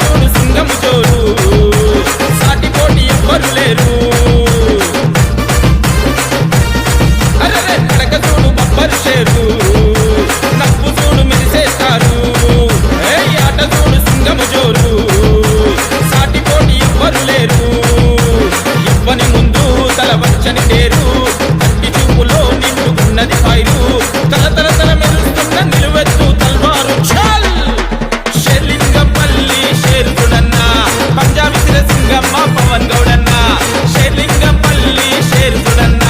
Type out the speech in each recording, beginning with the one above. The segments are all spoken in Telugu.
చూడు సింగము జోరు సాటి పోటీ ఎవ్వరు లేరు అరే నడక చూడు బబ్బరు షేరు నవ్వు చూడు మెరిసేస్తారు ఏ ఆట చూడు సింగము జోరు సాటి పోటీ ఎవ్వరు లేరు ఇవ్వని ముందు తల వచ్చని పేరు కంటి చూపులో నిండుకున్నది పైరు తల తల తల మెరుస్తున్న నిలువెత్తు తల్వారు చాల్ షేర్లింగంపల్లి షేరుడన్న పంజాబీ సింగమ్మ పవన్ గౌడన్న షేర్లింగంపల్లి షేరుడన్న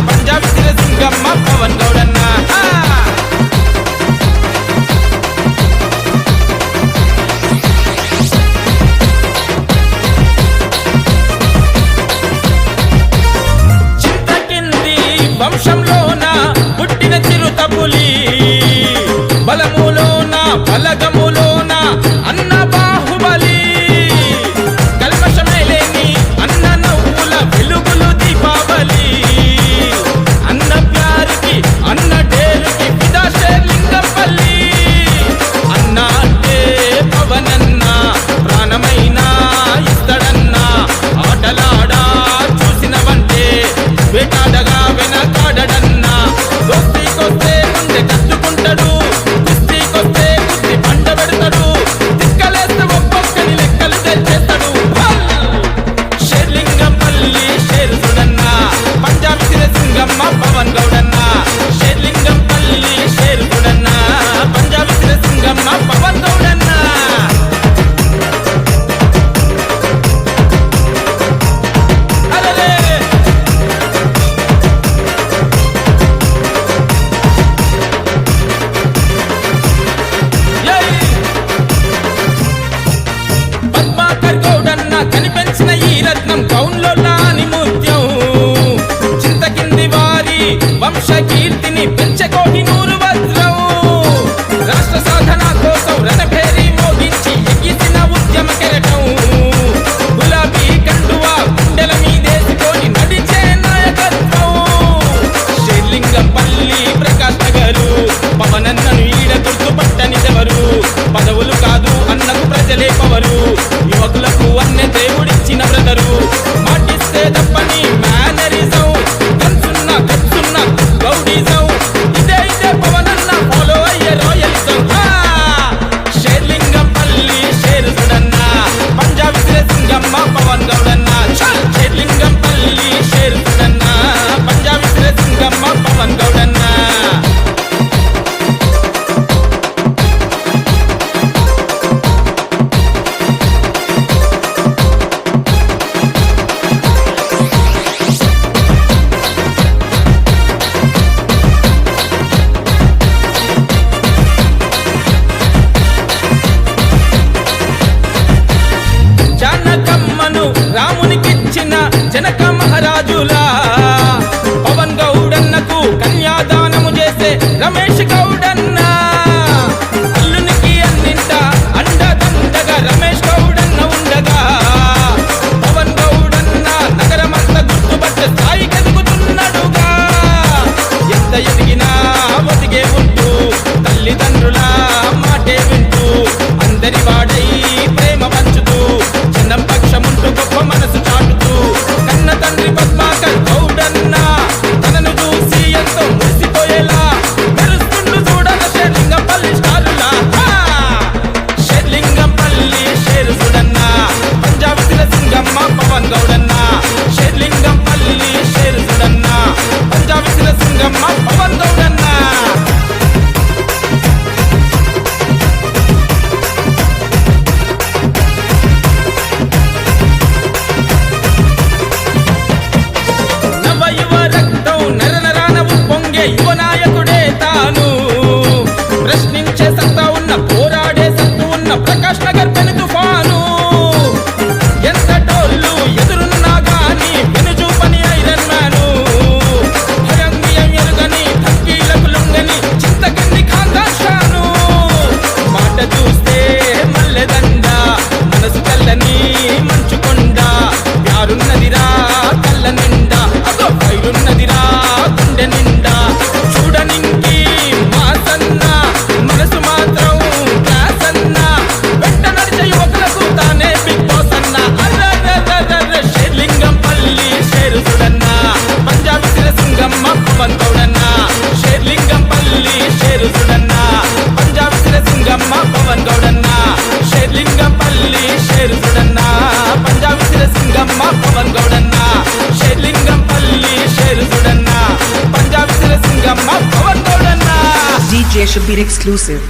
పంజాబీ సింగమ్మ పవన్ గౌడన్న వంశంలోన పుట్టిన చిరుత పులి బలములోన బలగములోన అన్న బాహుబలి కల్మషమే లేని అన్న నవ్వుల వెలుగులు దీపావళి అన్న ప్యారికి అన్న డేరుకి పిదా షేర్లింగంపల్లి అన్న అంటే పవనన్న ప్రాణమైన ఇస్తడన్న ఆటలాడా చూసినవంటే వేటాడగా వెనకాడన్నా దోస్తీకొస్తే ముందే కట్టుకుంటాడు కుస్తీకొస్తే కుస్తీ పంట పెడతాడు తిక్కలేస్తే ఒక్కొక్కని లెక్కలు తెచ్చేస్తాడు షేర్లింగంపల్లి షేరుడన్న పంజాబీ సింగమ్మ పవన్ గౌడన్న షేర్లింగంపల్లి షేరుడన్న పంజాబీ సింగమ్మ పవన్ గౌడన్న కనిపెంచిన ఈ రత్నం కౌన్లో నాని ముత్యం చింతకింది వారి వంశ కీర్తిని పెంచే కోహినూరు వజ్రం రాష్ట్ర సాధన కోసం రణభేరి మోగించి ఎగిసిన ఉద్యమ కెరటం గులాబీ కండువా గుండెల మీదేసుకొని నడిచే నాయకత్వం షేర్లింగంపల్లి ప్రకాష్ నగరు పవనన్నను ఈడ గుర్తుపట్టనిదెవరు పదవులు కాదు అన్నకు ప్రజలే పవరు యువకులకు అన్నే దేవుడిచ్చిన బ్రదరు మాటిస్తే తప్పని మేనరిజం కన్సున్న గౌడిజం ఇదే పవనన్న ఫాలో అయ్యే రాయలిజం షేర్లింగంపల్లి షేరుడన్న పంజాబీ సింగమ్మ పవన్ గౌడన్న షేర్లింగంపల్లి షేరుడన్న పంజాబీ సింగమ్మ పవన్ గౌడన్న జానకమ్మను రామునికిచ్చిన జనక మహారాజులా పవన్ గౌడన్నకు కన్యాదానము చేసే రమేష్ గౌడన్న అల్లునికి అన్నింట అండదండగా రమేష్ గౌడన్న ఉండగా పవన్ గౌడన్న నగరమంతా గుర్తుపట్టే స్థాయికి ఎదుగుతున్నాడుగా ఎంత ఎదిగినా ఒదిగే ఉంటూ తల్లిదండ్రుల మాటే వింటూ అందరి వాడై ప్రేమ పంచుతూ చిన్న పక్షముంటూ గొప్ప మనసు Shabbir exclusive.